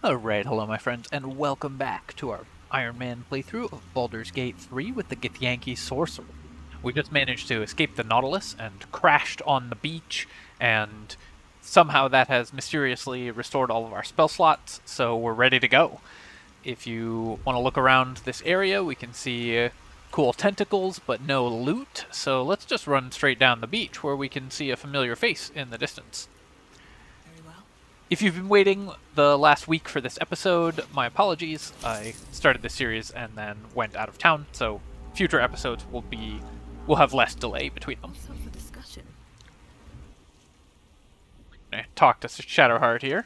Alright, hello my friends, and welcome back to our Ironman playthrough of Baldur's Gate 3 with the Githyanki Sorcerer. We just managed to escape the Nautilus and crashed on the beach, and somehow that has mysteriously restored all of our spell slots, so we're ready to go. If you want to look around this area, we can see cool tentacles, but no loot, so let's just run straight down the beach where we can see a familiar face in the distance. If you've been waiting the last week for this episode, my apologies. I started this series and then went out of town, so future episodes will have less delay between them. I talk to Shadowheart here.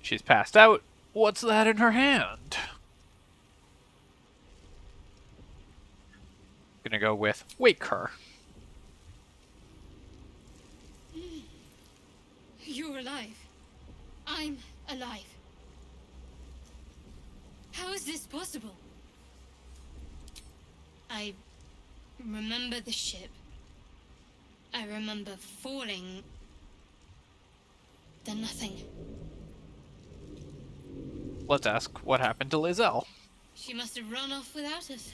She's passed out. What's that in her hand? Gonna go with wake her. You're alive. I'm alive. How is this possible? I remember the ship. I remember falling. Then nothing. Let's ask what happened to Lae'zell. She must have run off without us.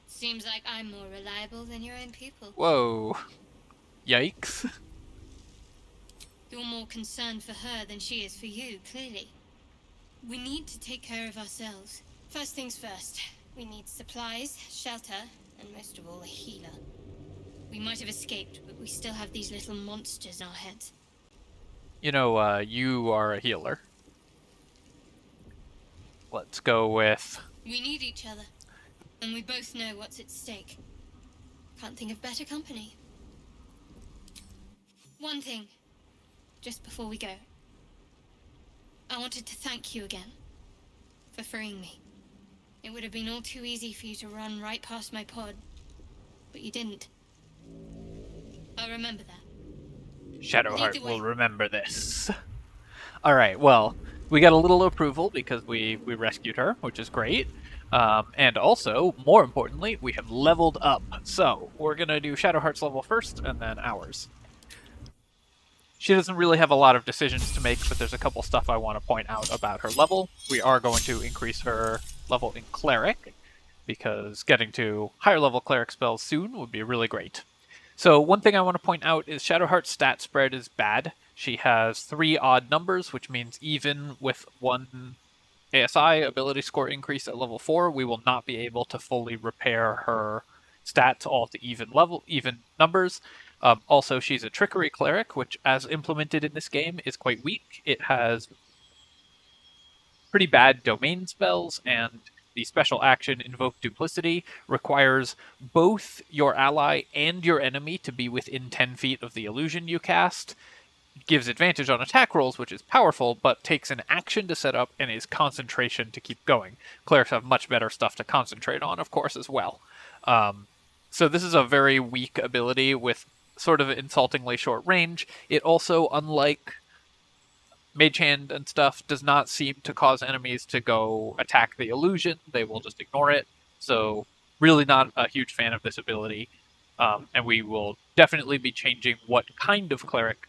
Seems like I'm more reliable than your own people. Whoa. Yikes. You're more concerned for her than she is for you, clearly. We need to take care of ourselves. First things first. We need supplies, shelter, and most of all, a healer. We might have escaped, but we still have these little monsters in our heads. You know, you are a healer. Let's go with... We need each other, and we both know what's at stake. Can't think of better company. One thing. Just before we go, I wanted to thank you again for freeing me. It would have been all too easy for you to run right past my pod, but you didn't. I'll remember that. Shadowheart will remember this. Alright, well, we got a little approval because we rescued her, which is great. And also, more importantly, we have leveled up. So, we're going to do Shadowheart's level first, and then ours. She doesn't really have a lot of decisions to make, but there's a couple stuff I want to point out about her level. We are going to increase her level in Cleric, because getting to higher level Cleric spells soon would be really great. So one thing I want to point out is Shadowheart's stat spread is bad. She has 3 odd numbers, which means even with 1 ASI, ability score increase at level 4, we will not be able to fully repair her stats all to even numbers. Also, she's a Trickery Cleric, which, as implemented in this game, is quite weak. It has pretty bad domain spells, and the special action Invoke Duplicity requires both your ally and your enemy to be within 10 feet of the illusion you cast. It gives advantage on attack rolls, which is powerful, but takes an action to set up and is concentration to keep going. Clerics have much better stuff to concentrate on, of course, as well. So this is a very weak ability with sort of insultingly short range. It also, unlike Mage Hand and stuff, does not seem to cause enemies to go attack the illusion. They will just ignore it. So really not a huge fan of this ability. And we will definitely be changing what kind of cleric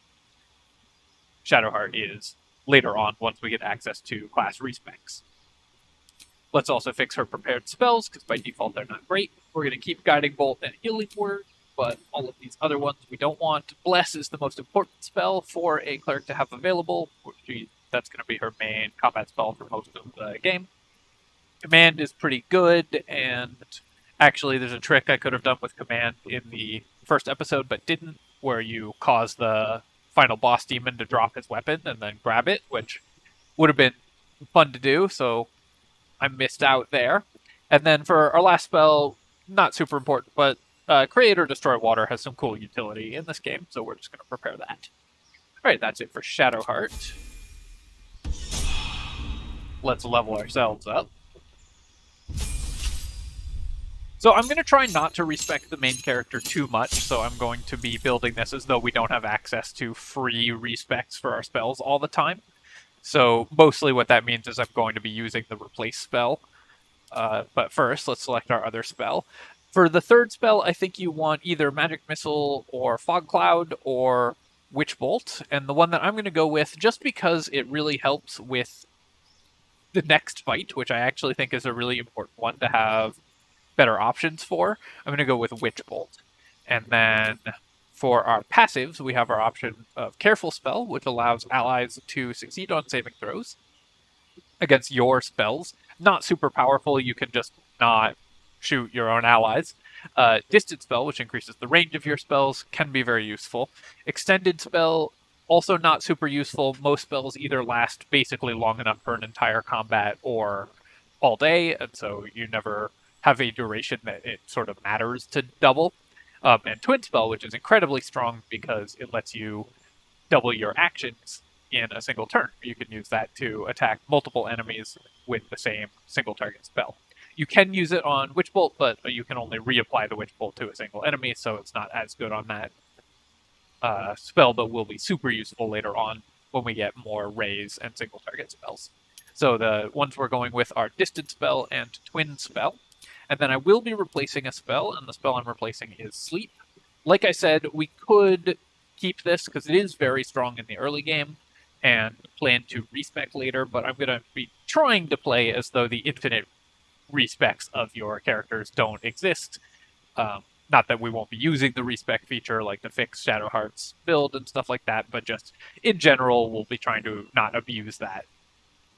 Shadowheart is later on once we get access to class respecs. Let's also fix her prepared spells, because by default they're not great. We're going to keep Guiding Bolt and Healing Word, but all of these other ones we don't want. Bless is the most important spell for a cleric to have available. That's going to be her main combat spell for most of the game. Command is pretty good, and actually there's a trick I could have done with Command in the first episode, but didn't, where you cause the final boss demon to drop his weapon and then grab it, which would have been fun to do, so I missed out there. And then for our last spell, not super important, but Create or Destroy Water has some cool utility in this game, so we're just going to prepare that. Alright, that's it for Shadowheart. Let's level ourselves up. So I'm going to try not to respect the main character too much, so I'm going to be building this as though we don't have access to free respecs for our spells all the time. So mostly what that means is I'm going to be using the replace spell. But first, let's select our other spell. For the third spell, I think you want either Magic Missile or Fog Cloud or Witch Bolt, and the one that I'm going to go with, just because it really helps with the next fight, which I actually think is a really important one to have better options for, I'm going to go with Witch Bolt. And then for our passives, we have our option of Careful Spell, which allows allies to succeed on saving throws against your spells. Not super powerful, you can just not shoot your own allies. Distance Spell, which increases the range of your spells, can be very useful. Extended Spell, also not super useful. Most spells either last basically long enough for an entire combat or all day, and so you never have a duration that it sort of matters to double. And Twin Spell, which is incredibly strong because it lets you double your actions in a single turn. You can use that to attack multiple enemies with the same single target spell. You can use it on Witch Bolt, but you can only reapply the Witch Bolt to a single enemy, so it's not as good on that spell, but will be super useful later on when we get more raise and single target spells. So the ones we're going with are Distance Spell and Twin Spell. And then I will be replacing a spell, and the spell I'm replacing is Sleep. Like I said, we could keep this because it is very strong in the early game and plan to respec later, but I'm going to be trying to play as though the infinite respecs of your characters don't exist. Not that we won't be using the respec feature like to fix Shadowheart's build and stuff like that, but just in general, we'll be trying to not abuse that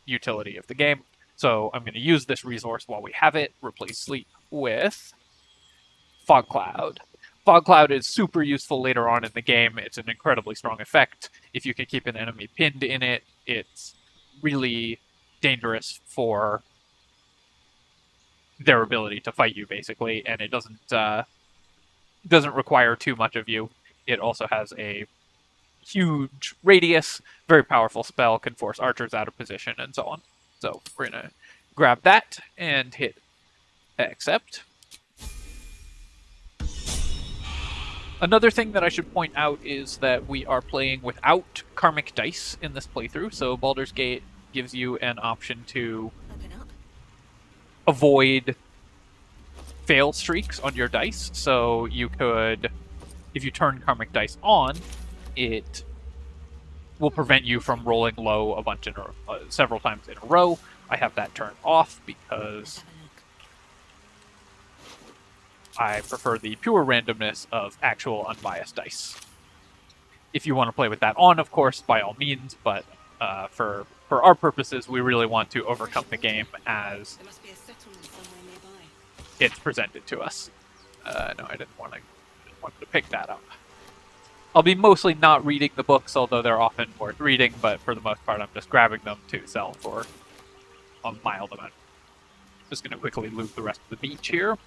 utility of the game. So I'm going to use this resource while we have it, replace Sleep with Fog Cloud. Fog Cloud is super useful later on in the game. It's an incredibly strong effect. If you can keep an enemy pinned in it, it's really dangerous for their ability to fight you, basically, and it doesn't require too much of you. It also has a huge radius, very powerful spell, can force archers out of position, and so on. So we're going to grab that and hit accept. Another thing that I should point out is that we are playing without karmic dice in this playthrough, so Baldur's Gate gives you an option to avoid fail streaks on your dice. So you could, if you turn karmic dice on, it will prevent you from rolling low a bunch several times in a row. I have that turned off because I prefer the pure randomness of actual unbiased dice. If you want to play with that on, of course, by all means, but for our purposes, we really want to overcome the game as it's presented to us. No, I didn't want to pick that up. I'll be mostly not reading the books, although they're often worth reading, but for the most part, I'm just grabbing them to sell for a mild amount. Just going to quickly loot the rest of the beach here.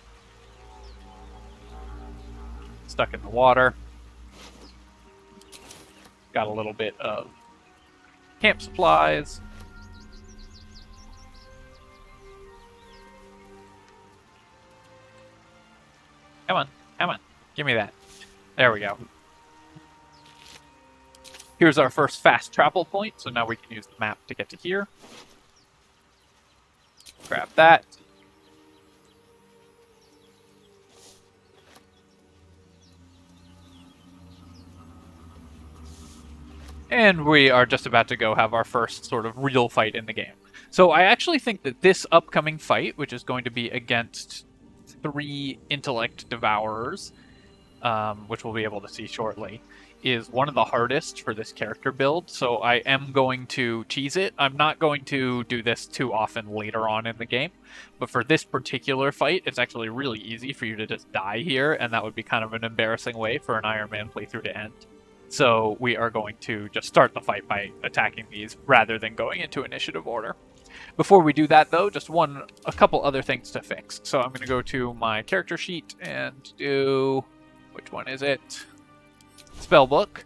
Stuck in the water. Got a little bit of camp supplies. Come on, give me that. There we go. Here's our first fast travel point, so now we can use the map to get to here. Grab that. And we are just about to go have our first sort of real fight in the game. So I actually think that this upcoming fight, which is going to be against 3 Intellect Devourers, which we'll be able to see shortly, is one of the hardest for this character build, so I am going to cheese it. I'm not going to do this too often later on in the game, but for this particular fight, it's actually really easy for you to just die here, and that would be kind of an embarrassing way for an Ironman playthrough to end. So we are going to just start the fight by attacking these rather than going into initiative order. Before we do that, though, just a couple other things to fix. So I'm going to go to my character sheet and do... which one is it? Spellbook.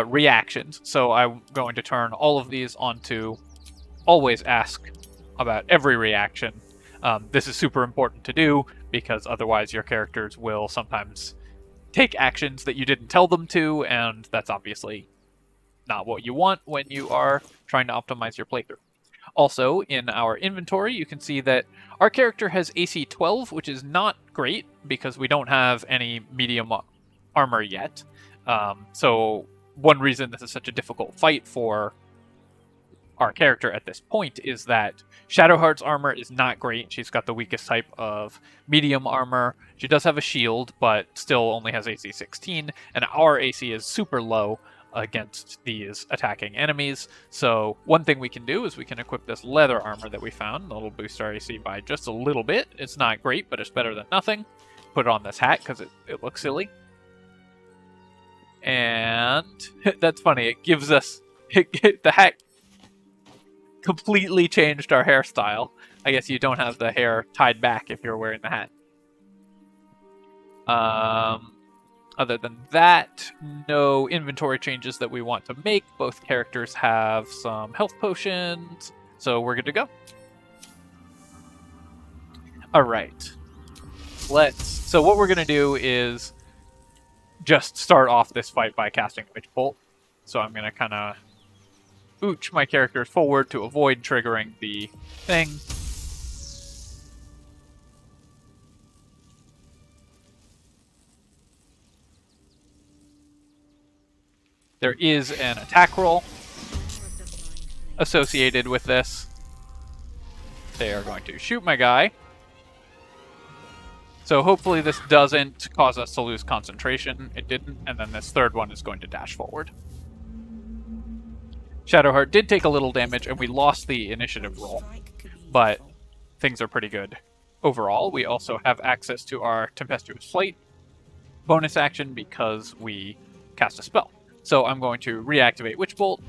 Reactions. So I'm going to turn all of these onto always ask about every reaction. This is super important to do because otherwise your characters will sometimes take actions that you didn't tell them to, and that's obviously not what you want when you are trying to optimize your playthrough. Also, in our inventory, you can see that our character has AC 12, which is not great because we don't have any medium armor yet. So one reason this is such a difficult fight for our character at this point is that Shadowheart's armor is not great. She's got the weakest type of medium armor. She does have a shield, but still only has AC 16, and our AC is super low against these attacking enemies. So one thing we can do is we can equip this leather armor that we found. That'll boost our AC by just a little bit. It's not great, but it's better than nothing. Put on this hat because it looks silly. And that's funny. It gives us... the hat completely changed our hairstyle. I guess you don't have the hair tied back if you're wearing the hat. Other than that, no inventory changes that we want to make. Both characters have some health potions, so we're good to go. Alright. So what we're going to do is just start off this fight by casting Witch Bolt. So I'm going to kind of ooch my characters forward to avoid triggering the thing. There is an attack roll associated with this. They are going to shoot my guy. So hopefully this doesn't cause us to lose concentration. It didn't. And then this third one is going to dash forward. Shadowheart did take a little damage, and we lost the initiative roll. But things are pretty good overall. We also have access to our Tempestuous Flight bonus action because we cast a spell. So I'm going to reactivate Witch Bolt.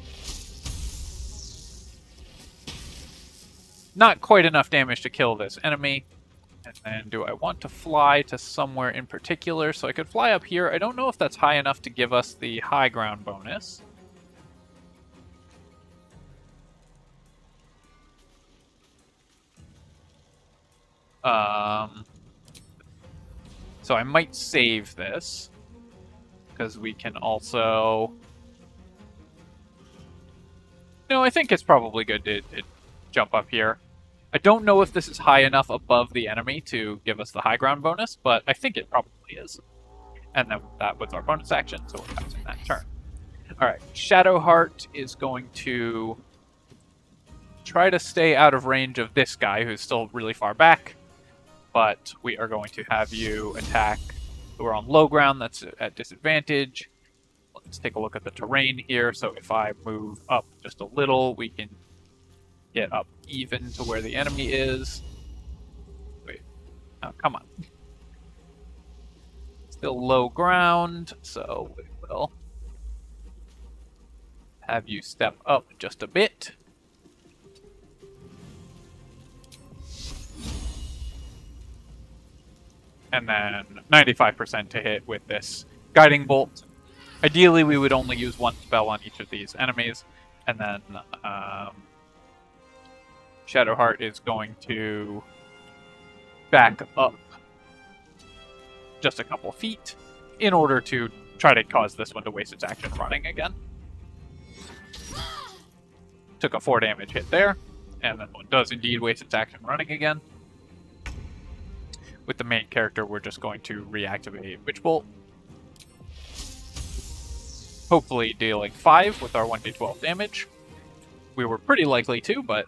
Not quite enough damage to kill this enemy. And then do I want to fly to somewhere in particular? So I could fly up here. I don't know if that's high enough to give us the high ground bonus. So I might save this. Because we can also... No, I think it's probably good to jump up here. I don't know if this is high enough above the enemy to give us the high ground bonus, but I think it probably is. And then that was our bonus action, so we're passing that turn. Alright, Shadowheart is going to try to stay out of range of this guy, who's still really far back. But we are going to have you attack. We're on low ground, that's at disadvantage. Let's take a look at the terrain here. So if I move up just a little, we can get up even to where the enemy is. Wait, oh, come on. Still low ground, so we will have you step up just a bit. And then 95% to hit with this Guiding Bolt. Ideally, we would only use one spell on each of these enemies. And then Shadowheart is going to back up just a couple feet in order to try to cause this one to waste its action running again. Took a 4 damage hit there. And then one does indeed waste its action running again. With the main character, we're just going to reactivate Witch Bolt. Hopefully dealing 5 with our 1d12 damage. We were pretty likely to, but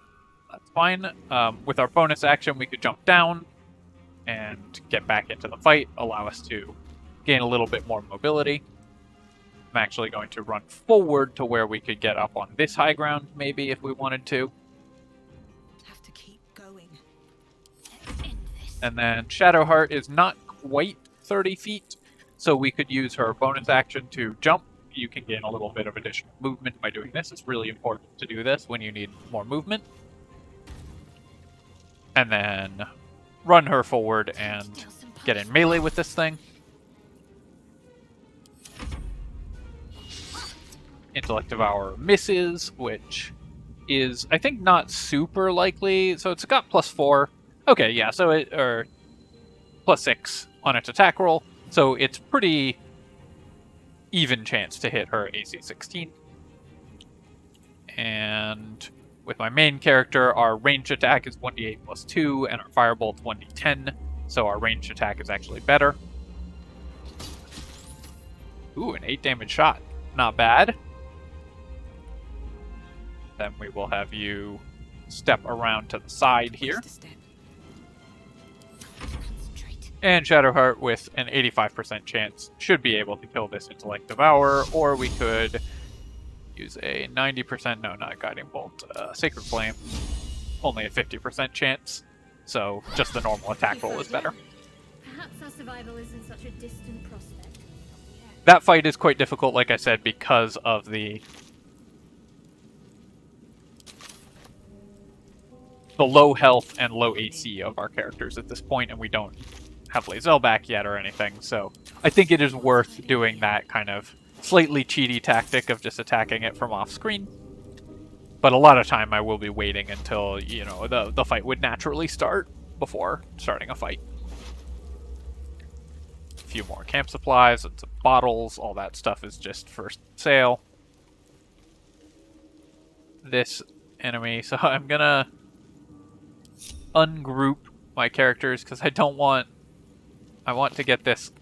that's fine. With our bonus action, we could jump down and get back into the fight, allow us to gain a little bit more mobility. I'm actually going to run forward to where we could get up on this high ground, maybe, if we wanted to. Have to keep going. And then Shadowheart is not quite 30 feet, so we could use her bonus action to jump. You can gain a little bit of additional movement by doing this. It's really important to do this when you need more movement. And then run her forward and get in melee with this thing. Intellect Devourer misses, which is, I think, not super likely. So it's got +4. Okay, yeah, so or +6 on its attack roll. So it's pretty even chance to hit her AC 16. And with my main character, our ranged attack is 1d8 +2, and our firebolt 1d10. So our ranged attack is actually better. Ooh, an 8 damage shot. Not bad. Then we will have you step around to the side here. Waste a step. Concentrate. And Shadowheart, with an 85% chance, should be able to kill this Intellect Devourer, or we could use a 90%, no, not Guiding Bolt, Sacred Flame. Only a 50% chance, so just the normal attack roll is better. Perhaps our survival isn't such a distant prospect. That fight is quite difficult, like I said, because of the low health and low AC of our characters at this point, and we don't have Lae'zel back yet or anything, so I think it is worth doing that kind of slightly cheaty tactic of just attacking it from off-screen. But a lot of time I will be waiting until, you know, the fight would naturally start before starting a fight. A few more camp supplies and some bottles, all that stuff is just for sale. This enemy, so I'm gonna ungroup my characters because I want to get this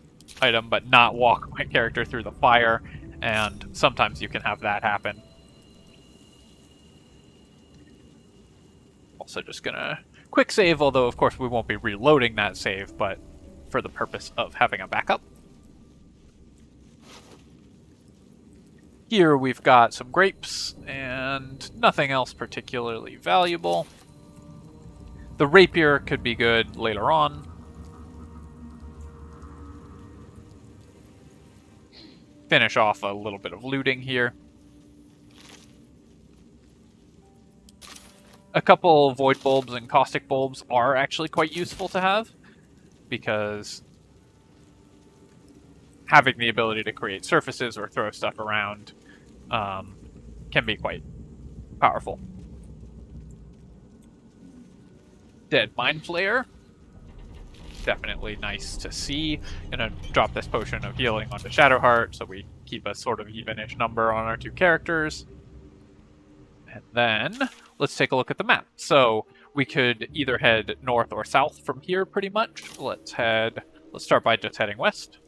item but not walk my character through the fire, and sometimes you can have that happen. Also just gonna quick save, although of course we won't be reloading that save, but for the purpose of having a backup. Here we've got some grapes and nothing else particularly valuable. The rapier could be good later on. Finish off a little bit of looting here. A couple void bulbs and caustic bulbs are actually quite useful to have, because having the ability to create surfaces or throw stuff around can be quite powerful. Dead Mind Flayer. Definitely nice to see. Gonna drop this potion of healing onto Shadowheart so we keep a sort of evenish number on our two characters. And then let's take a look at the map. So we could either head north or south from here pretty much. Let's start by just heading west.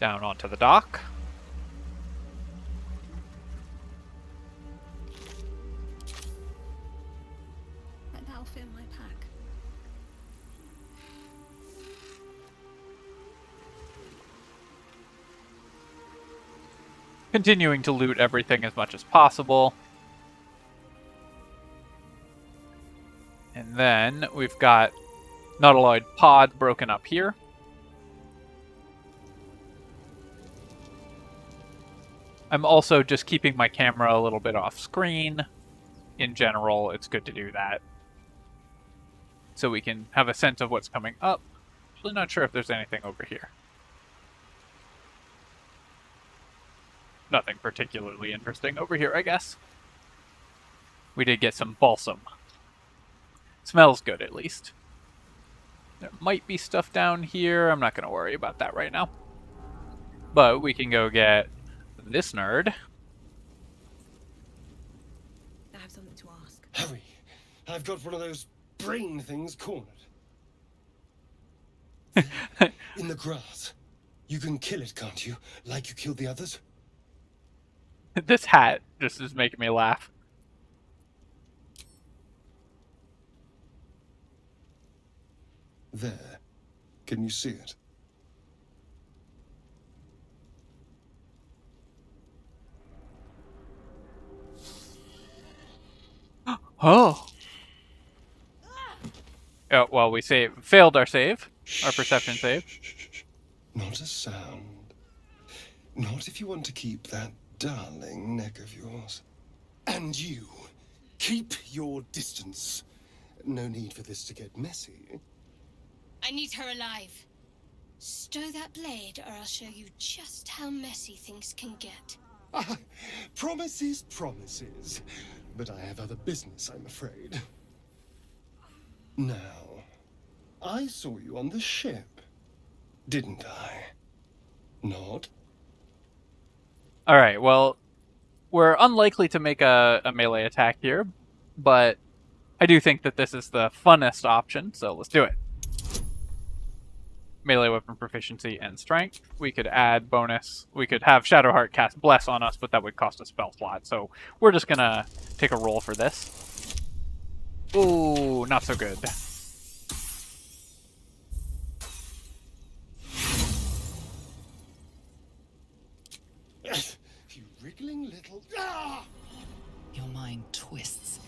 Down onto the dock. That'll fit in my pack. Continuing to loot everything as much as possible. And then we've got Nautiloid Pod broken up here. I'm also just keeping my camera a little bit off screen. In general, it's good to do that, so we can have a sense of what's coming up. Actually not sure if there's anything over here. Nothing particularly interesting over here, I guess. We did get some balsam. Smells good, at least. There might be stuff down here. I'm not going to worry about that right now. But we can go get this nerd. I have something to ask. Hurry! I've got one of those brain things cornered. In the grass. You can kill it, can't you? Like you killed the others? This hat just is making me laugh. There. Can you see it? Oh. Oh, well, we failed our save. Our perception save. Shh. Not a sound. Not if you want to keep that darling neck of yours. And you, keep your distance. No need for this to get messy. I need her alive. Stow that blade, or I'll show you just how messy things can get. Ah, promises. But I have other business, I'm afraid. Now, I saw you on the ship, didn't I? Not? Alright, well, we're unlikely to make a melee attack here, but I do think that this is the funnest option, so let's do it. melee weapon proficiency, and strength. We could add bonus. We could have Shadowheart cast Bless on us, but that would cost a spell slot. So we're just gonna take a roll for this. Ooh, not so good. You wriggling little... Ah! Your mind twists.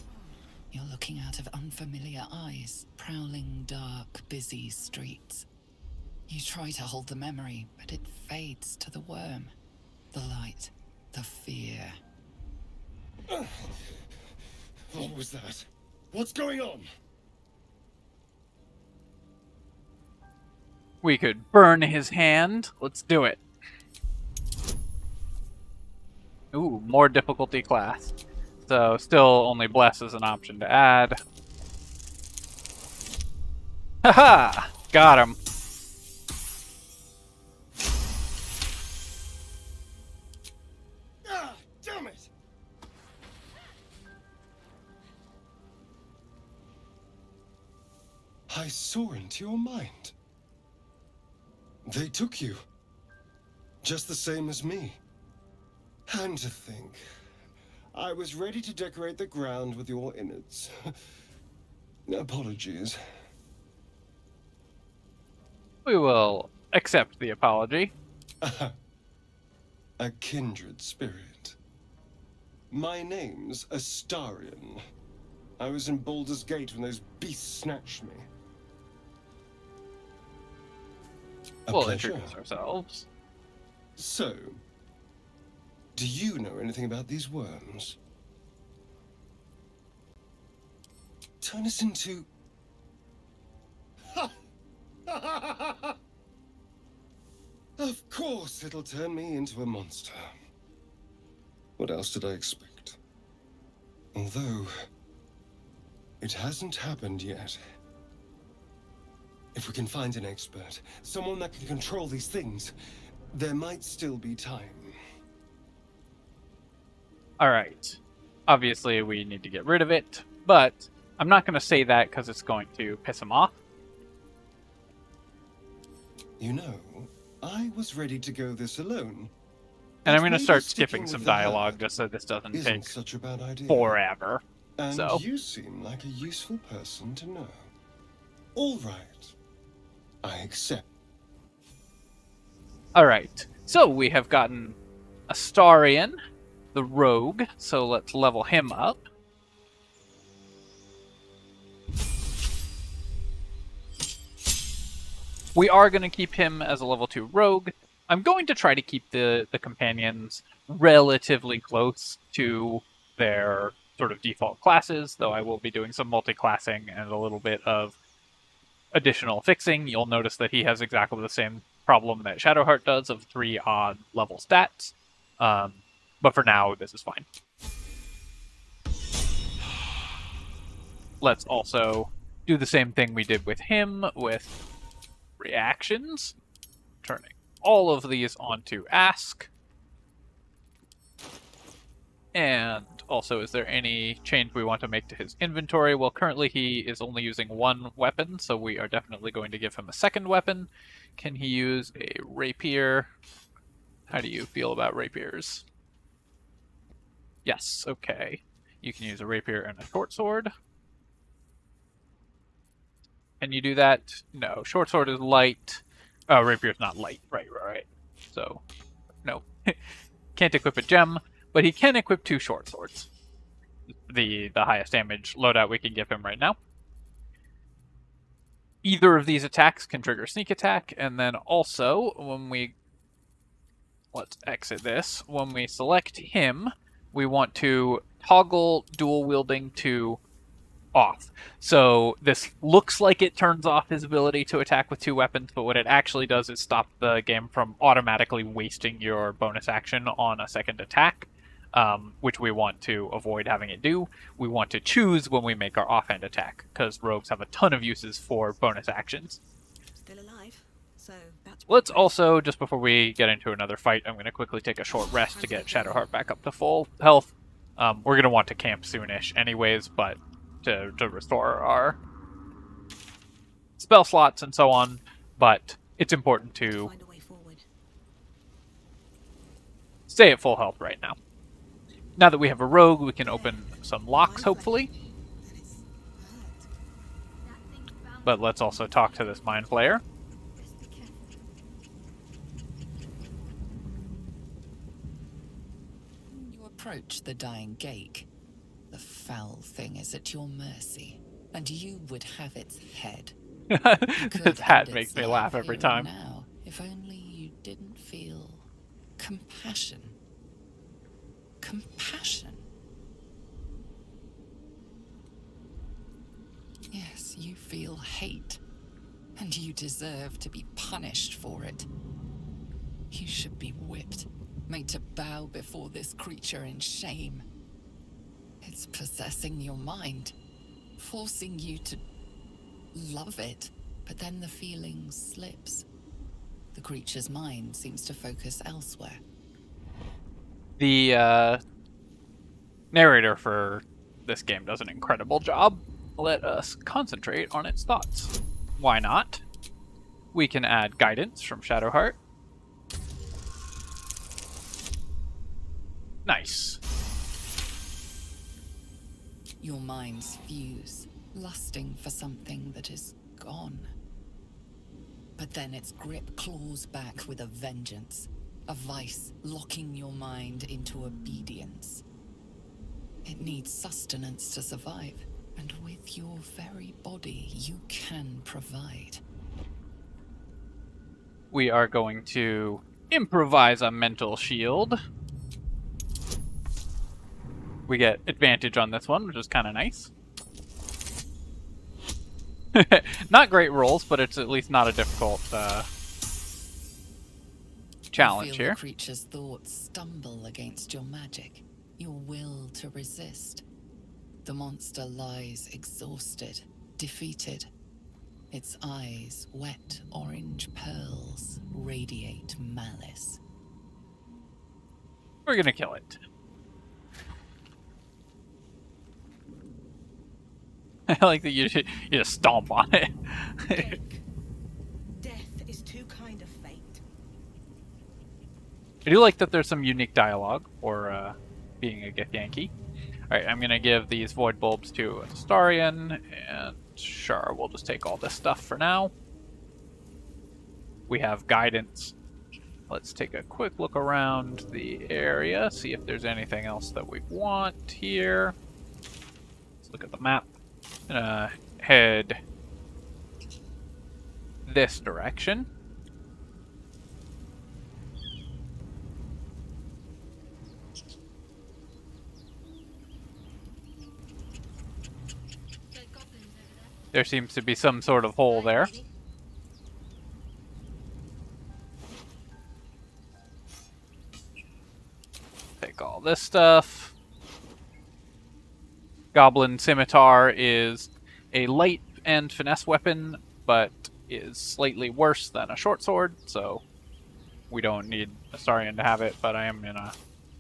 You're looking out of unfamiliar eyes, prowling dark, busy streets. You try to hold the memory, but it fades to the worm. The light, the fear. What was that? What's going on? We could burn his hand. Let's do it. Ooh, more difficulty class. So still only Bless is an option to add. Haha! Got him. Ah, damn it! I saw into your mind. They took you. Just the same as me. And to think, I was ready to decorate the ground with your innards. Apologies. We will accept the apology. A kindred spirit. My name's Astarion. I was in Baldur's Gate when those beasts snatched me. A We'll pleasure. introduce ourselves. So, do you know anything about these worms? Turn us into... Of course it'll turn me into a monster. What else did I expect? Although, it hasn't happened yet. If we can find an expert, someone that can control these things, there might still be time. Alright. Obviously, we need to get rid of it, but I'm not going to say that because it's going to piss him off. You know, I was ready to go this alone. And I'm going to Maybe start sticking skipping with some the dialogue herd just so this doesn't isn't take such a bad idea. forever. And So. you seem like a useful person to know. All right. I accept. Alright. So we have gotten Astarion, the rogue, so let's level him up. We are going to keep him as a level 2 rogue. I'm going to try to keep the companions relatively close to their sort of default classes, though I will be doing some multi-classing and a little bit of additional fixing. You'll notice that he has exactly the same problem that Shadowheart does of 3 odd level stats. But for now, this is fine. Let's also do the same thing we did with him with reactions. Turning all of these onto Ask. And also, is there any change we want to make to his inventory? Well, currently he is only using 1 weapon, so we are definitely going to give him a second weapon. Can he use a rapier? How do you feel about rapiers? Yes, okay. You can use a rapier and a short sword. Can you do that? No, short sword is light. Oh, rapier's not light. Right. So, no. Can't equip a gem, but he can equip 2 short swords. The highest damage loadout we can give him right now. Either of these attacks can trigger sneak attack, and then also, when we... Let's exit this. When we select him, we want to toggle dual wielding to off. So this looks like it turns off his ability to attack with 2 weapons, but what it actually does is stop the game from automatically wasting your bonus action on a second attack, which we want to avoid having it do. We want to choose when we make our offhand attack, because rogues have a ton of uses for bonus actions. Still alive, so that's... Let's also, just before we get into another fight, I'm going to quickly take a short rest to get Shadowheart back up to full health. We're going to want to camp soonish anyways, but to restore our spell slots and so on, but it's important to Find a way forward. stay at full health right now. Now that we have a rogue, we can open some locks, hopefully. Then it's hurt. But let's also talk to this mind flayer. Best be careful. You approach the dying Gale. The foul thing is at your mercy, and you would have its head. You could This hat end makes its me life laugh every here and time. Now, if only you didn't feel compassion. Compassion. Yes, you feel hate, and you deserve to be punished for it. You should be whipped, made to bow before this creature in shame. It's possessing your mind, forcing you to love it, but then the feeling slips. The creature's mind seems to focus elsewhere. The narrator for this game does an incredible job. Let us concentrate on its thoughts. Why not? We can add guidance from Shadowheart. Nice. Your minds fuse, lusting for something that is gone. But then its grip claws back with a vengeance, a vice locking your mind into obedience. It needs sustenance to survive, and with your very body, you can provide. We are going to improvise a mental shield. We get advantage on this one, which is kind of nice. Not great rolls, but it's at least not a difficult challenge You feel here. the creature's thoughts stumble against your magic, your will to resist. The monster lies exhausted, defeated. Its eyes, wet orange pearls, radiate malice. We're gonna kill it. I like that you just stomp on it. Dank. Death is too kind of fate. I do like that there's some unique dialogue for being a Githyanki. Alright, I'm gonna give these void bulbs to Astarion, and sure, we'll just take all this stuff for now. We have guidance. Let's take a quick look around the area, see if there's anything else that we want here. Let's look at the map. I'm gonna head this direction. Dead goblins over there. There seems to be some sort of hole there. Take all this stuff. Goblin Scimitar is a light and finesse weapon, but is slightly worse than a short sword, so we don't need Astarion to have it, but I am gonna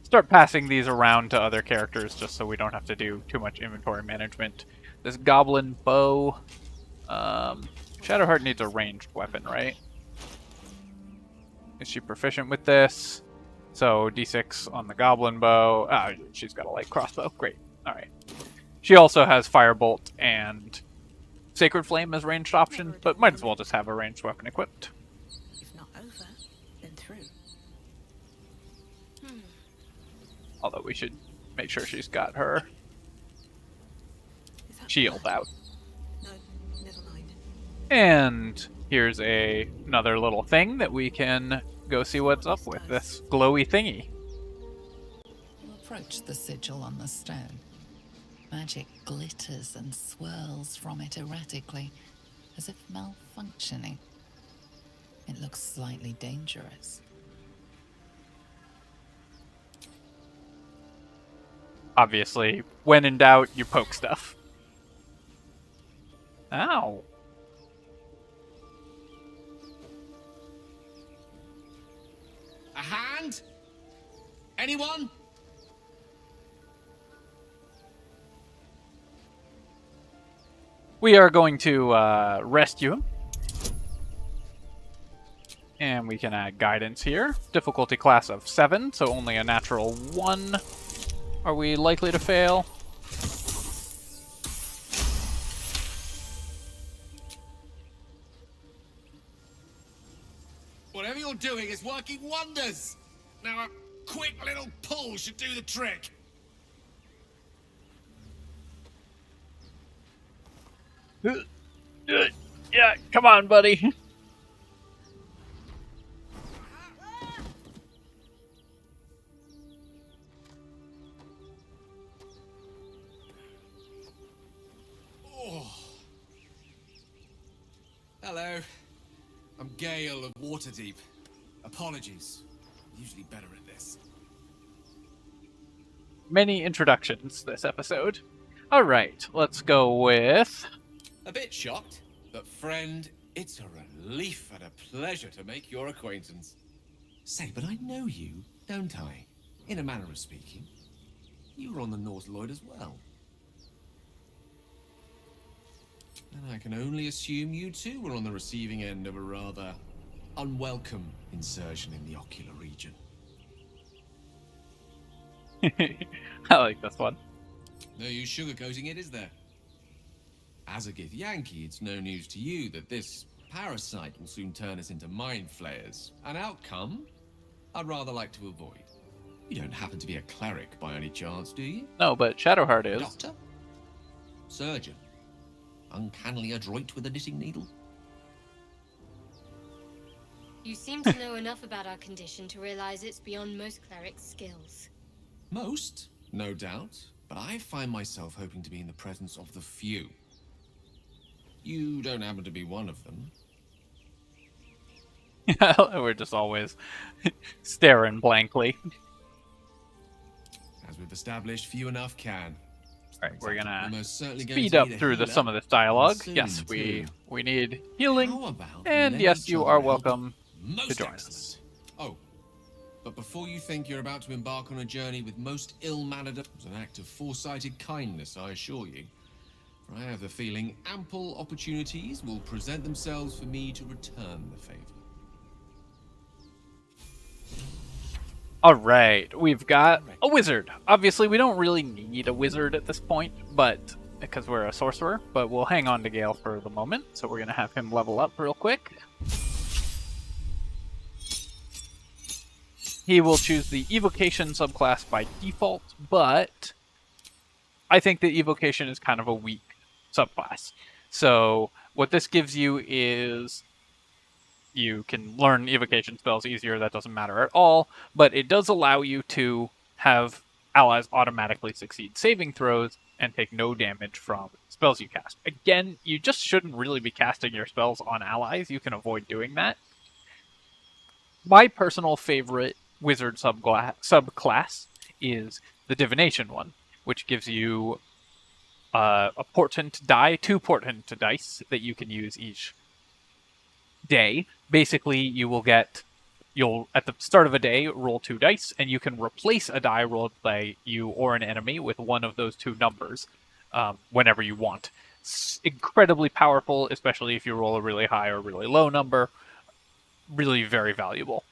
start passing these around to other characters just so we don't have to do too much inventory management. This Goblin Bow. Shadowheart needs a ranged weapon, right? Is she proficient with this? So D6 on the Goblin Bow. Ah, she's got a light crossbow. Great. Alright. She also has Firebolt and Sacred Flame as ranged options, but might as well just have a ranged weapon equipped. If not over, then through. Although we should make sure she's got her Is that shield blood? out. No, never mind. And here's another little thing that we can go see what's up with, this glowy thingy. You approach the sigil on the stone. Magic glitters and swirls from it erratically, as if malfunctioning. It looks slightly dangerous. Obviously, when in doubt, you poke stuff. Ow. A hand? Anyone? We are going to rescue him. And we can add guidance here. Difficulty class of 7, so only a natural 1. Are we likely to fail? Whatever you're doing is working wonders. Now a quick little pull should do the trick. Yeah, come on, buddy. Hello. I'm Gale of Waterdeep. Apologies. I'm usually better at this. Many introductions this episode. All right, let's go with... A bit shocked, but friend, it's a relief and a pleasure to make your acquaintance. Say, but I know you, don't I? In a manner of speaking. You were on the North Lloyd as well. And I can only assume you too were on the receiving end of a rather unwelcome insertion in the ocular region. I like this one. No use sugarcoating it, is there? As a Githyanki, it's no news to you that this parasite will soon turn us into mind flayers. An outcome I'd rather like to avoid. You don't happen to be a cleric by any chance, do you? No, but Shadowheart is. Doctor? Surgeon? Uncannily adroit with a knitting needle? You seem to know enough about our condition to realize it's beyond most clerics' skills. Most, no doubt, but I find myself hoping to be in the presence of the few. You don't happen to be one of them. We're just always staring blankly. As we've established, few enough can. Right, we're gonna most certainly speed going up to need a through healer, some of this dialogue. and Yes, soon, we too. need healing, How about and letting yes, each you other are help? welcome Most to join us. excellent. Oh, but before you think you're about to embark on a journey with most ill-mannered, it's an act of foresighted kindness, I assure you. For I have the feeling ample opportunities will present themselves for me to return the favor. All right, we've got a wizard. Obviously, we don't really need a wizard at this point, but because we're a sorcerer, but we'll hang on to Gale for the moment. So we're gonna have him level up real quick. He will choose the evocation subclass by default, but I think that evocation is kind of a weak subclass. So what this gives you is you can learn evocation spells easier. That doesn't matter at all, but it does allow you to have allies automatically succeed saving throws and take no damage from spells you cast. Again, you just shouldn't really be casting your spells on allies. You can avoid doing that. My personal favorite wizard subclass is the divination one, which gives you a portent die, 2 portent dice that you can use each day. Basically, you'll at the start of a day roll 2 dice, and you can replace a die rolled by you or an enemy with one of those 2 numbers whenever you want. It's incredibly powerful, especially if you roll a really high or really low number. Really very valuable.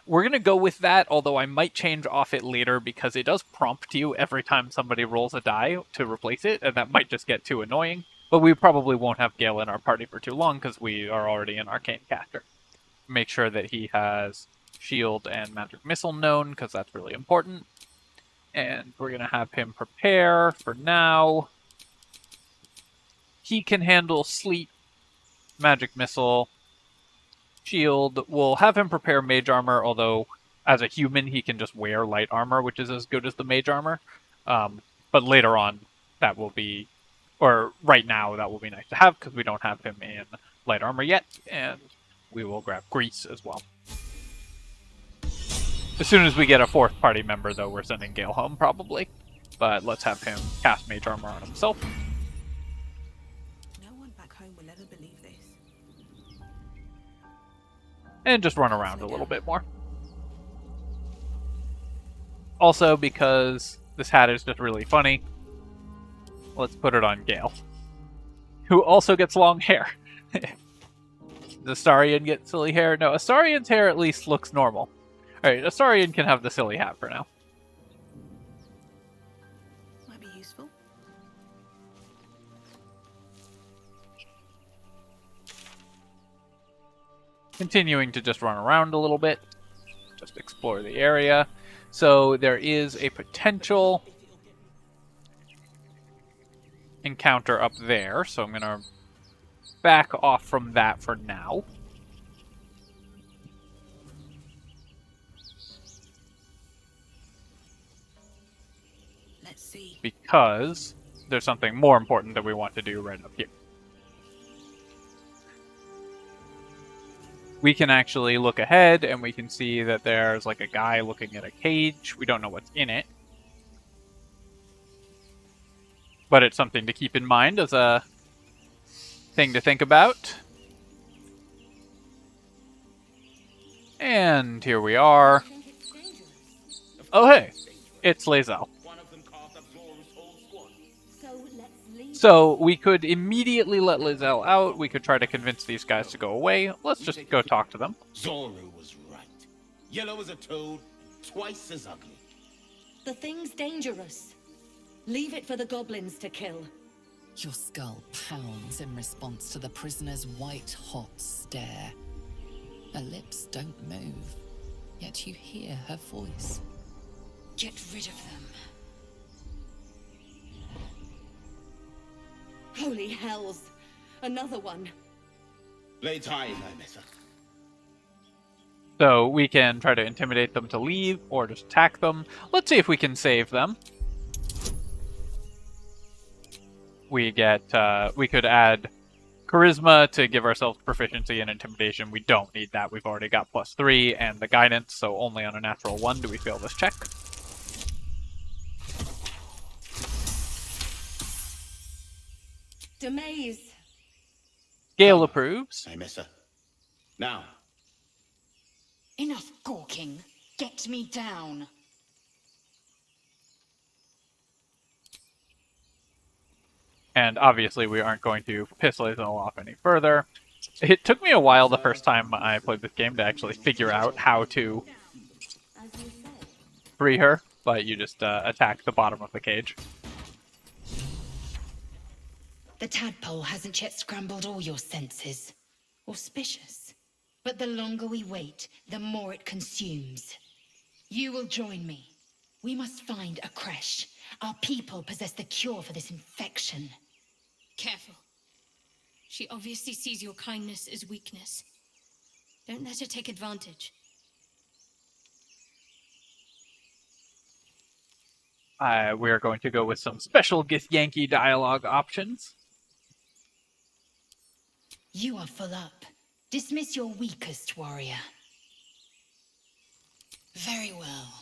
We're going to go with that, although I might change off it later because it does prompt you every time somebody rolls a die to replace it, and that might just get too annoying. But we probably won't have Gale in our party for too long because we are already an arcane caster. Make sure that he has shield and magic missile known because that's really important. And we're going to have him prepare for now. He can handle sleep, magic missile, shield. We'll have him prepare mage armor, although as a human he can just wear light armor, which is as good as the mage armor. But later on that will be, or right now that will be nice to have because we don't have him in light armor yet, and we will grab grease as well. As soon as we get a 4th party member, though, we're sending Gale home probably. But let's have him cast mage armor on himself. No one back home will ever believe this. And just run around a little bit more. Also, because this hat is just really funny, let's put it on Gale, who also gets long hair. Does Astarion get silly hair? No, Astarion's hair at least looks normal. Alright, Astarion can have the silly hat for now. Might be useful. Continuing to just run around a little bit. Just explore the area. So there is a potential encounter up there, so I'm going to back off from that for now. Let's see. Because there's something more important that we want to do right up here. We can actually look ahead and we can see that there's like a guy looking at a cage. We don't know what's in it. But it's something to keep in mind as a thing to think about. And here we are. Oh hey, it's Lae'zel. So we could immediately let Lae'zel out. We could try to convince these guys to go away. Let's just go talk to them. Zoru was right. Yellow as a toad, twice as ugly. The thing's dangerous. Leave it for the goblins to kill. Your skull pounds in response to the prisoner's white-hot stare. Her lips don't move, yet you hear her voice. Get rid of them. Holy hells! Another one. Lay time, I miss her. So we can try to intimidate them to leave, or just attack them. Let's see if we can save them. We could add charisma to give ourselves proficiency in intimidation. We don't need that. We've already got +3 and the guidance, so only on a natural 1 do we fail this check. Demaze. Gale approves. I miss her. Now. Enough gawking. Get me down. And obviously we aren't going to piss Lae'zel off any further. It took me a while the first time I played this game to actually figure out how to free her, but you just attack the bottom of the cage. The tadpole hasn't yet scrambled all your senses. Auspicious. But the longer we wait, the more it consumes. You will join me. We must find a creche. Our people possess the cure for this infection. Careful. She obviously sees your kindness as weakness. Don't let her take advantage. We are going to go with some special Githyanki dialogue options. You are full up. Dismiss your weakest warrior. Very well,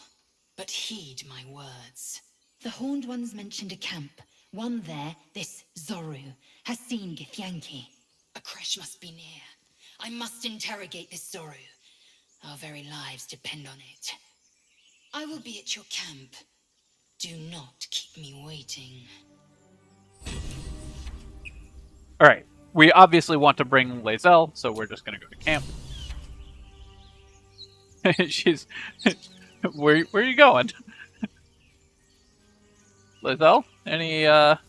but heed my words. The Horned Ones mentioned a camp. One there, this Zoru, has seen Githyanki. A creche must be near. I must interrogate this Zoru. Our very lives depend on it. I will be at your camp. Do not keep me waiting. Alright, we obviously want to bring Lae'zel, so we're just going to go to camp. She's... where are you going? Lae'zel? Any, Alright,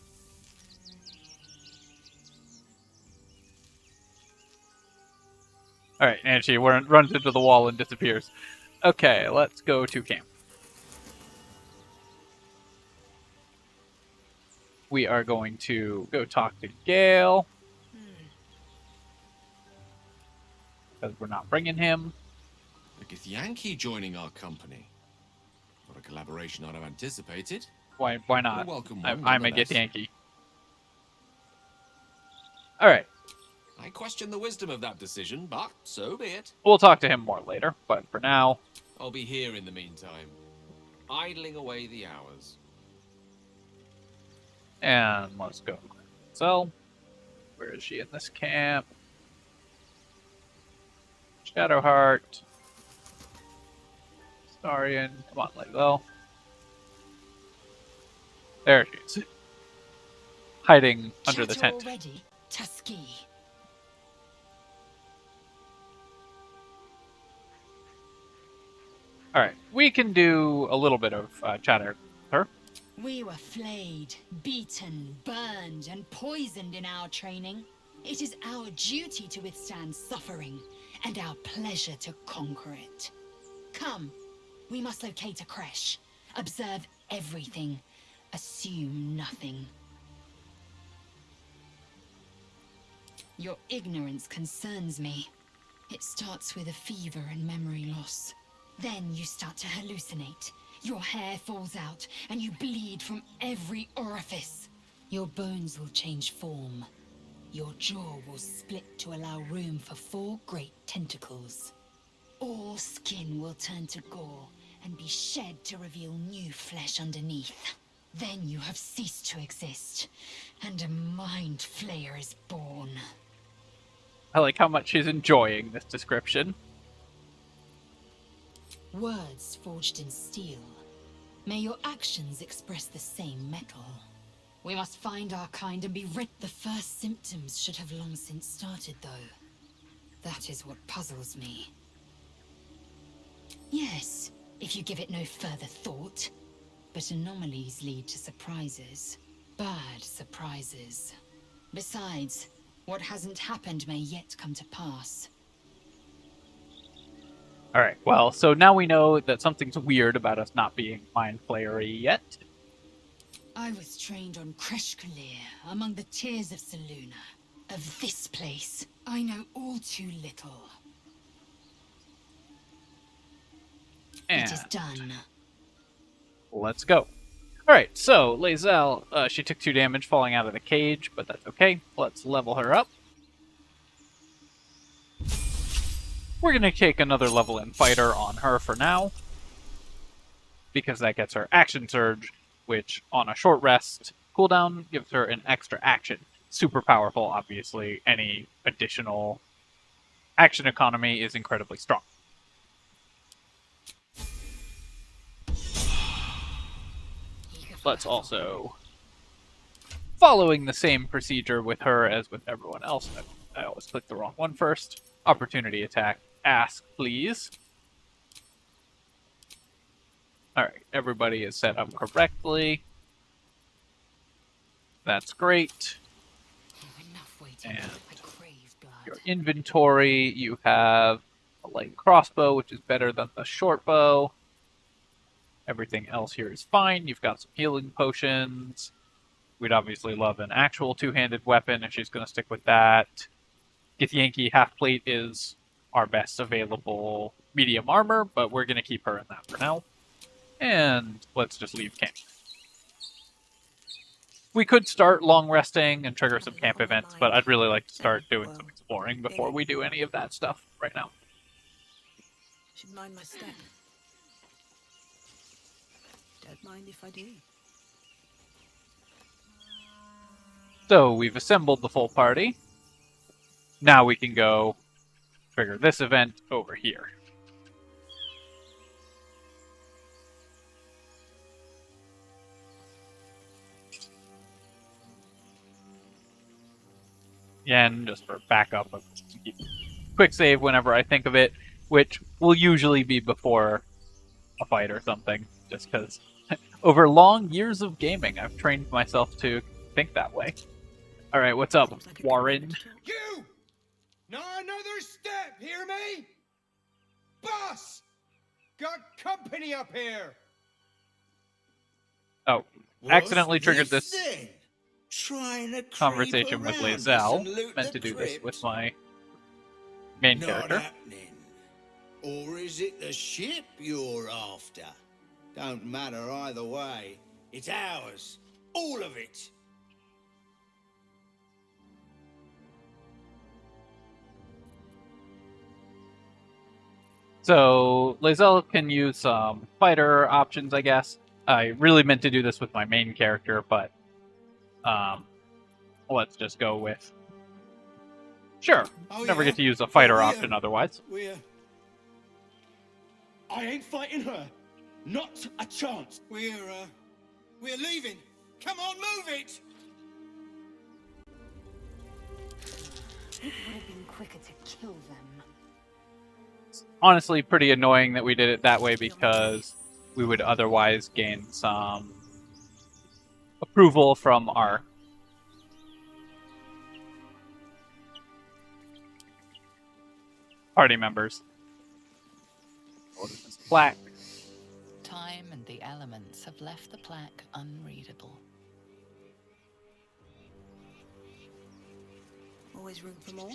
and she runs into the wall and disappears. Okay, let's go to camp. We are going to go talk to Gale. Because we're not bringing him. A Githyanki joining our company. Not a collaboration I'd have anticipated. Why not? A welcome one, I'm a nonetheless. Githyanki. Alright, I question the wisdom of that decision, but so be it. we'll talk to him more later, but for now... I'll be here in the meantime, idling away the hours. And let's go. So, where is she in this camp? Shadowheart. Astarion. Come on, Lae'zel. There she is. Hiding under the Chatter tent. already? Tuskegee. All right, we can do a little bit of chatter with her. We were flayed, beaten, burned, and poisoned in our training. It is our duty to withstand suffering, and our pleasure to conquer it. Come, we must locate a creche. Observe everything. Assume nothing. Your ignorance concerns me. It starts with a fever and memory loss. Then you start to hallucinate. Your hair falls out, and you bleed from every orifice. Your bones will change form. Your jaw will split to allow room for 4 great tentacles. All skin will turn to gore and be shed to reveal new flesh underneath. Then you have ceased to exist, and a mind flayer is born. I like how much she's enjoying this description. Words forged in steel. May your actions express the same metal. We must find our kind and be rid. The first symptoms should have long since started, though. That is what puzzles me. Yes, if you give it no further thought. But anomalies lead to surprises. Bad surprises. Besides, what hasn't happened may yet come to pass. Alright, well, so now we know that something's weird about us not being mind flayery yet. I was trained on Kreshkalir, among the tears of Selûne. Of this place, I know all too little. And it is done. Let's go. Alright, so Lae'zell, she took 2 damage falling out of the cage, but that's okay. Let's level her up. We're going to take another level in fighter on her for now, because that gets her action surge, which on a short rest cooldown gives her an extra action. Super powerful, obviously. Any additional action economy is incredibly strong. Let's also, following the same procedure with her as with everyone else, I always click the wrong one first. Opportunity attack. Ask, please. Alright, everybody is set up correctly. That's great. And your inventory, you have a light crossbow, which is better than the short bow. Everything else here is fine. You've got some healing potions. We'd obviously love an actual 2-handed weapon if she's going to stick with that. Githyanki half-plate is our best available medium armor, but we're going to keep her in that for now. And let's just leave camp. We could start long resting and trigger some camp events, but I'd really like to start doing some exploring before we do any of that stuff right now. Should mind my step. Don't mind if I do. So we've assembled the full party. Now we can go trigger this event over here. Again, just for backup, I'll keep quick save whenever I think of it, which will usually be before a fight or something, just because over long years of gaming, I've trained myself to think that way. Alright, what's up, Warren? You! Not another step, hear me? Boss! Got company up here! Oh, accidentally triggered this then? Trying to conversation with Lae'zell. Meant to do this with my main character. Happening. Or is it the ship you're after? Don't matter either way. It's ours. All of it. So, Lae'zell can use some fighter options, I guess. I really meant to do this with my main character, but let's just go with... Sure, never get to use a fighter option otherwise. I ain't fighting her. Not a chance. We're leaving. Come on, move it! It would have been quicker to kill them. honestly pretty annoying that we did it that way because we would otherwise gain some approval from our party members. What is this plaque? Time and the elements have left the plaque unreadable. Always room for more?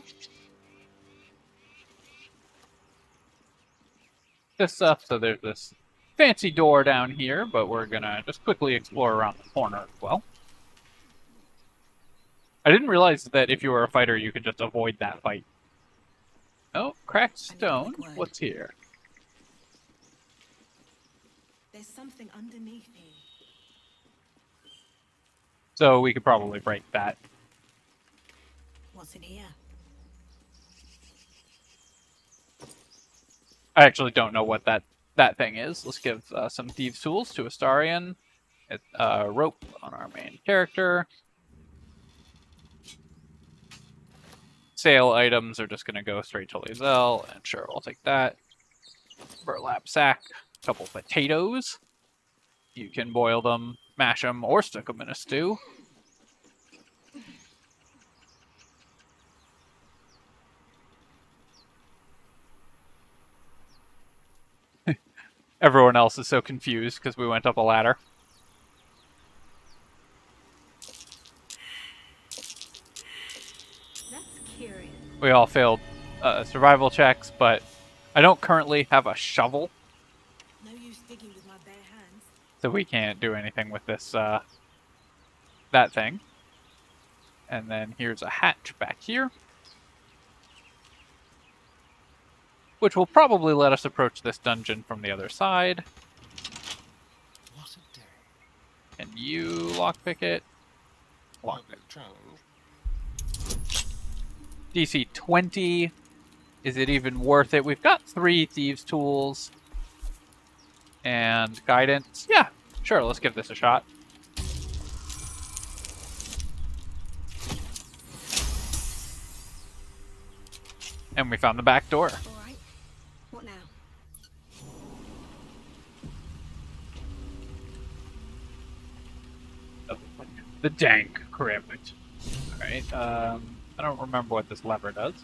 This stuff, so there's this fancy door down here, but we're gonna just quickly explore around the corner as well. I didn't realize that if you were a fighter, you could just avoid that fight. Oh, cracked stone. What's here? There's something underneath here. So we could probably break that. What's in here? I actually don't know what that thing is. Let's give some thieves' tools to Astarion. Rope on our main character. Sale items are just going to go straight to Lae'zel, and sure, I'll take that. Burlap sack, a couple potatoes. You can boil them, mash them, or stick them in a stew. Everyone else is so confused because we went up a ladder. That's curious. We all failed survival checks, but I don't currently have a shovel, No use digging with my bare hands. so we can't do anything with this that thing. And then here's a hatch back here, which will probably let us approach this dungeon from the other side. What a day. Can you lockpick it? Public challenge. DC 20. Is it even worth it? We've got 3 thieves' tools and guidance. Yeah, sure, let's give this a shot. And we found the back door. All right. What now? The Dank crypt. Alright, I don't remember what this lever does.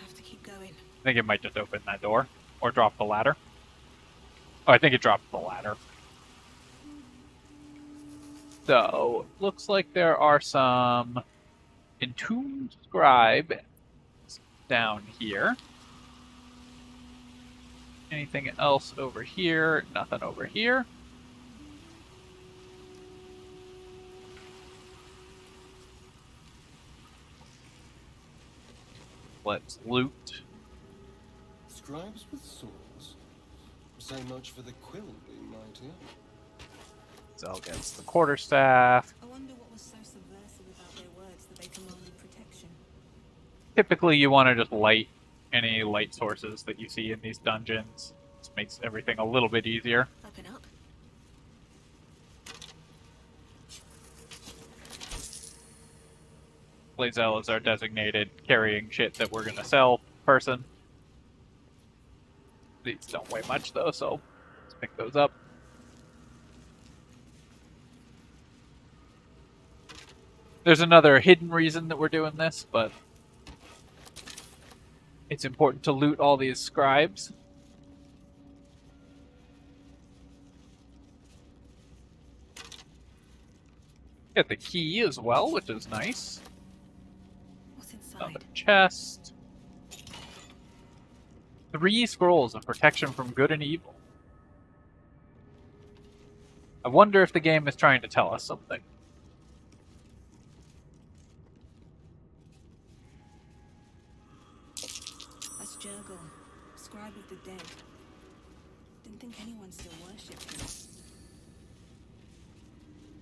Have to keep going. I think it might just open that door. Or drop the ladder. Oh, I think it dropped the ladder. So, looks like there are some entombed scribe down here. Anything else over here? Nothing over here. Let's loot. Scribes with swords. So much for the quill being mightier. Zell gets the quarterstaff. I wonder what was so subversive about their words that they commanded protection. Typically, you want to just light any light sources that you see in these dungeons. This makes everything a little bit easier. Open up. Lae'zel is our designated carrying shit that we're going to sell person. These don't weigh much though, so let's pick those up. There's another hidden reason that we're doing this, but it's important to loot all these scribes. Get the key as well, which is nice. What's Another inside? chest. 3 scrolls of protection from good and evil. I wonder if the game is trying to tell us something. That's Jurgle, scribe of the dead. Didn't think anyone still worshipped him.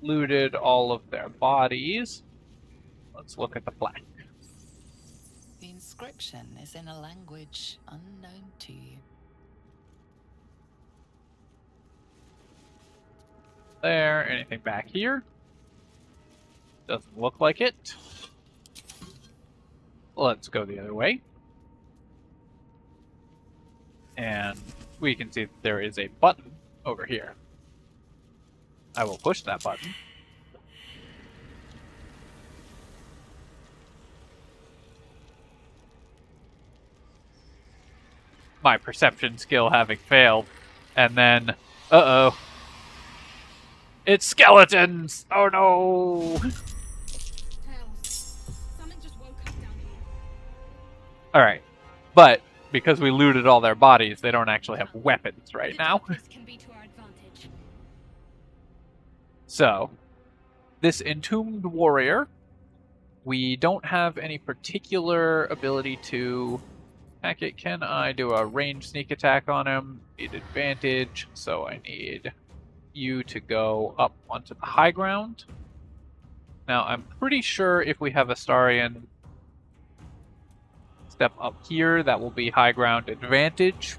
Looted all of their bodies. Let's look at the plaque. The inscription is in a language unknown to you. There. Anything back here? Doesn't look like it. Let's go the other way. And we can see that there is a button over here. I will push that button. My perception skill having failed. And then, uh-oh. It's skeletons! Oh no! Something just woke up down here. Alright. But, because we looted all their bodies, they don't actually have weapons right now. This can be to our advantage. So, this entombed warrior, we don't have any particular ability to attack it. Can I do a ranged sneak attack on him? Need advantage, so I need you to go up onto the high ground. Now, I'm pretty sure if we have Astarion step up here, that will be high ground advantage.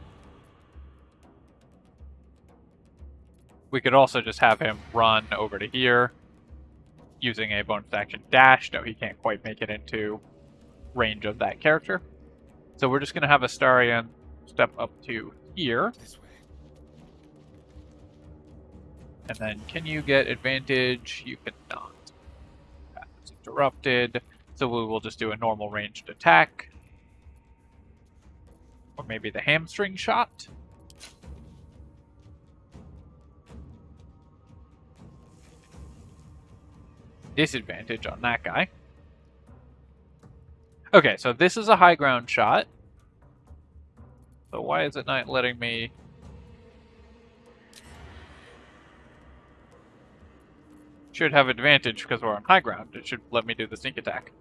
We could also just have him run over to here using a bonus action dash. No, he can't quite make it into range of that character. So we're just going to have Astarion step up to here. And then, can you get advantage? You cannot. Path is interrupted. So we will just do a normal ranged attack. Or maybe the hamstring shot. Disadvantage on that guy. Okay, so this is a high ground shot. So why is it not letting me... Should have advantage because we're on high ground. It should let me do the sneak attack.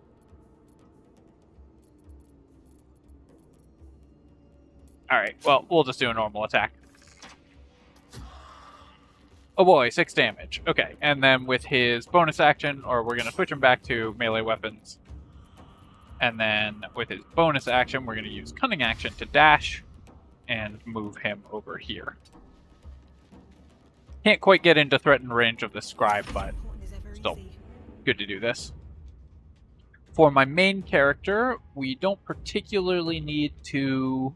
Alright, well, we'll just do a normal attack. Oh boy, 6 damage. Okay, and then with his bonus action, or we're going to switch him back to melee weapons. And then with his bonus action, we're going to use cunning action to dash and move him over here. Can't quite get into threatened range of the scribe, but still good to do this. For my main character, we don't particularly need to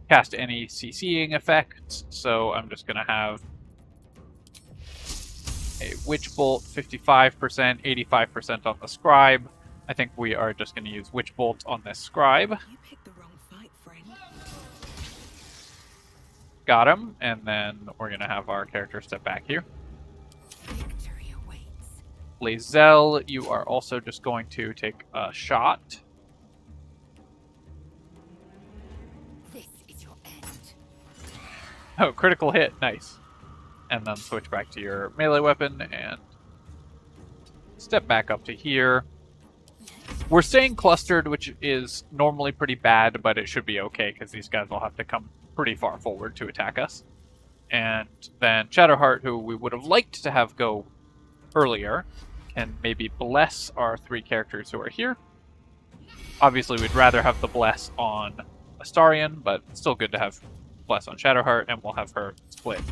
cast any CCing effects, so I'm just going to have a Witch Bolt 55%, 85% on the Scribe. I think we are just going to use Witch Bolt on this Scribe. You picked the wrong fight, friend. Got him, and then we're going to have our character step back here. Victory awaits. Lae'zell, you are also just going to take a shot. This is your end. Oh, critical hit. Nice. And then switch back to your melee weapon and step back up to here. We're staying clustered, which is normally pretty bad, but it should be okay because these guys will have to come pretty far forward to attack us. And then Shadowheart, who we would have liked to have go earlier, can maybe bless our 3 characters who are here. Obviously, we'd rather have the bless on Astarion, but still good to have bless on Shadowheart, and we'll have her split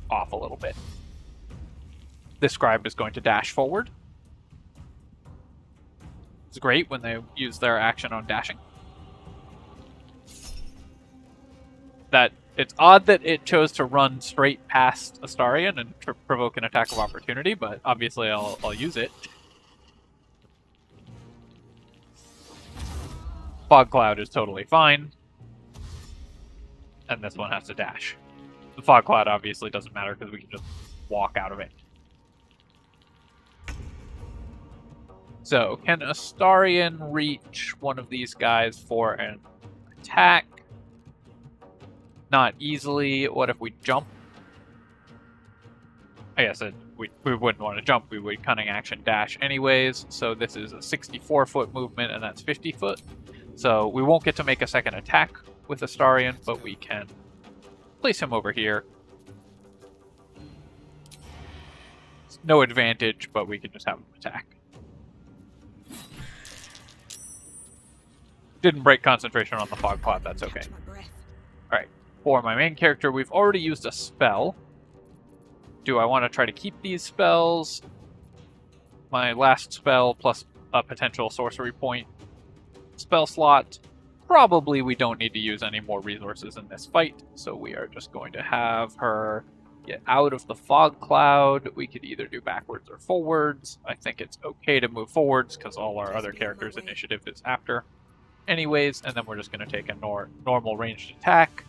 off a little bit. This scribe is going to dash forward. It's great when they use their action on dashing. It's odd that it chose to run straight past Astarion and provoke an attack of opportunity, but obviously I'll use it. Fog Cloud is totally fine. And this one has to dash. The Fog Cloud obviously doesn't matter because we can just walk out of it. So, can Astarion reach one of these guys for an attack? Not easily. What if we jump? I guess we wouldn't want to jump. We would cunning action dash anyways. So this is a 64-foot movement, and that's 50 foot. So we won't get to make a second attack with Astarion, but we can place him over here. No advantage, but we can just have him attack. Didn't break concentration on the Fog Cloud, that's okay. Alright, for my main character, we've already used a spell. Do I want to try to keep these spells? My last spell plus a potential sorcery point spell slot. probably we don't need to use any more resources in this fight, so we are just going to have her get out of the fog cloud. We could either do backwards or forwards. I think it's okay to move forwards because all our other characters' initiative is after anyways, and then we're just going to take a normal ranged attack.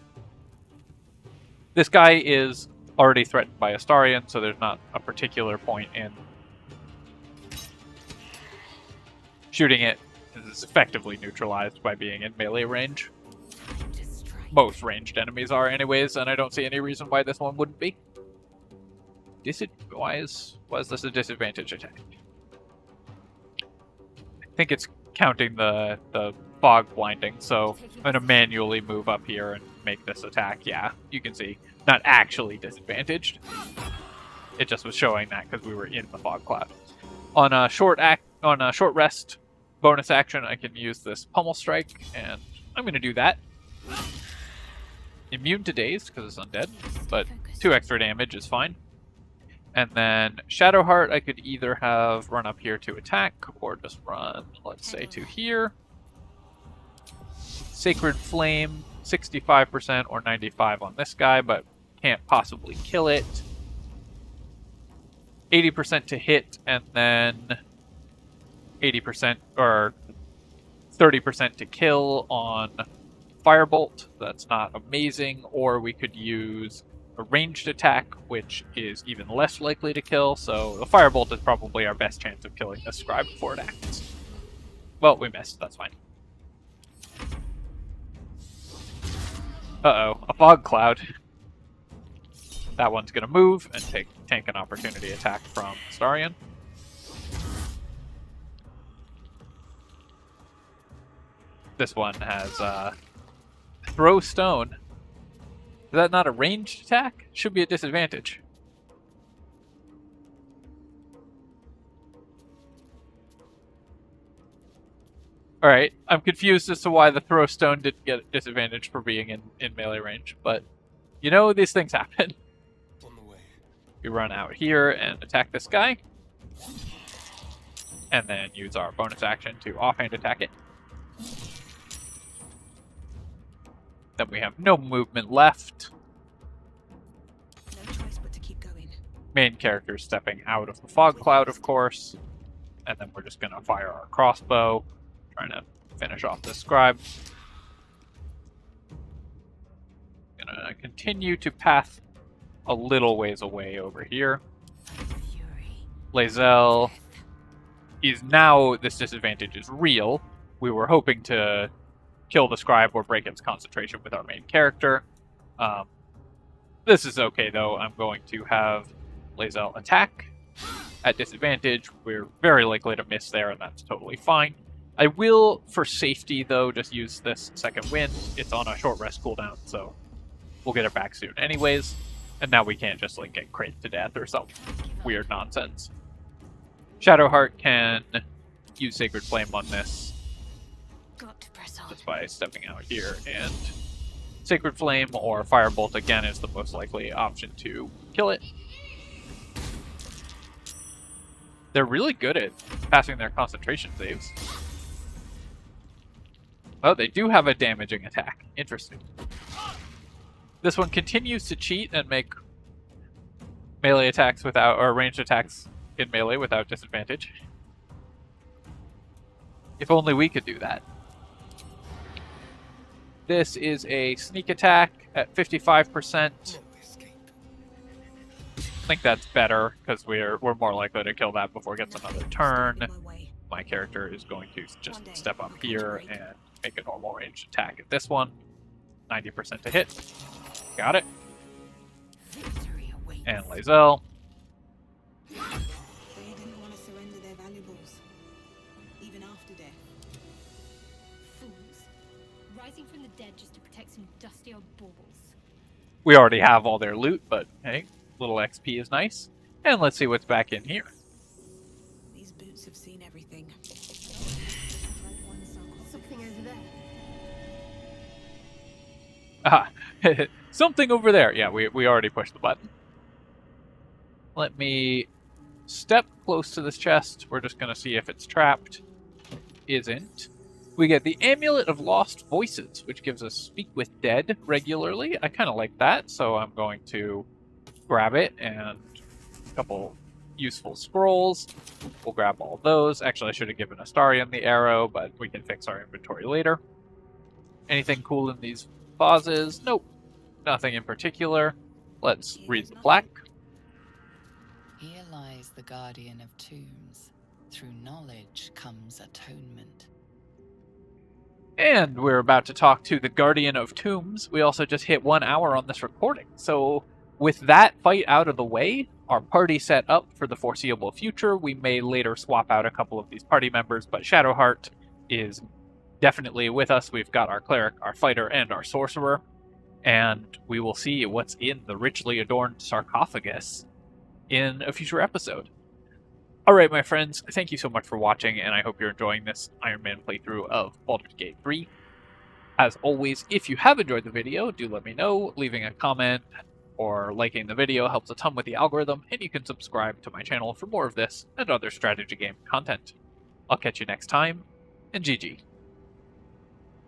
This guy is already threatened by Astarion, so there's not a particular point in shooting it. It's effectively neutralized by being in melee range. Most ranged enemies are anyways, and I don't see any reason why this one wouldn't be. Why is this a disadvantage attack? I think it's counting the fog blinding, so I'm going to manually move up here and make this attack. Yeah, you can see, not actually disadvantaged. It just was showing that because we were in the fog cloud. On a short rest bonus action, I can use this pummel strike, and I'm going to do that. Immune to daze because it's undead, but 2 extra damage is fine. And then Shadowheart, I could either have run up here to attack, or just run, let's say, to here. Sacred Flame, 65% or 95% on this guy, but can't possibly kill it. 80% to hit, and then 80% or 30% to kill on Firebolt. That's not amazing. Or we could use a ranged attack, which is even less likely to kill. So the Firebolt is probably our best chance of killing this scribe before it acts. Well, we missed. That's fine. Uh-oh. A fog cloud. That one's going to move and tank an opportunity attack from Astarion. This one has Throw Stone. Is that not a ranged attack? Should be a disadvantage. Alright, I'm confused as to why the Throw Stone didn't get a disadvantage for being in melee range, but you know these things happen. We run out here and attack this guy. And then use our bonus action to offhand attack it. Then we have no movement left. No choice but to keep going. Main character stepping out of the fog cloud, of course. And then we're just going to fire our crossbow, trying to finish off the scribe. Gonna continue to path a little ways away over here. Lae'zell is now, this disadvantage is real. We were hoping to kill the scribe or break its concentration with our main character. This is okay though. I'm going to have Lae'zell attack at disadvantage. We're very likely to miss there, and that's totally fine. I will, for safety though, just use this second wind. It's on a short rest cooldown, so we'll get it back soon anyways. And now we can't just like get crit to death or some weird nonsense. Shadowheart can use Sacred Flame on this just by stepping out here, and Sacred Flame or Firebolt again is the most likely option to kill it. They're really good at passing their concentration saves. Oh, they do have a damaging attack. Interesting. This one continues to cheat and make melee attacks without, or ranged attacks in melee without disadvantage. If only we could do that. This is a sneak attack at 55%. I think that's better because we're more likely to kill that before it gets another turn. My character is going to just step up here and make a normal ranged attack at this one. 90% to hit. Got it. And Lae'zell. They didn't want to surrender their valuables, even after death. Fools. Rising from the dead just to protect some dusty old baubles. We already have all their loot, but hey, little XP is nice. And let's see what's back in here. These boots have seen everything. Something over there. Aha. Something over there. Yeah, we already pushed the button. Let me step close to this chest. We're just going to see if it's trapped. Isn't. We get the Amulet of Lost Voices, which gives us Speak with Dead regularly. I kind of like that, so I'm going to grab it, and a couple useful scrolls. We'll grab all those. Actually, I should have given Astarion the arrow, but we can fix our inventory later. Anything cool in these vases? Nope. Nothing in particular. Let's read the plaque. Here lies the guardian of tombs. Through knowledge comes atonement. And we're about to talk to the Guardian of Tombs. We also just hit 1 hour on this recording. So with that fight out of the way, our party set up for the foreseeable future. We may later swap out a couple of these party members, but Shadowheart is definitely with us. We've got our cleric, our fighter, and our sorcerer. And we will see what's in the richly adorned sarcophagus in a future episode. Alright, my friends, thank you so much for watching, and I hope you're enjoying this Ironman playthrough of Baldur's Gate 3. As always, if you have enjoyed the video, do let me know. Leaving a comment or liking the video helps a ton with the algorithm, and you can subscribe to my channel for more of this and other strategy game content. I'll catch you next time, and GG.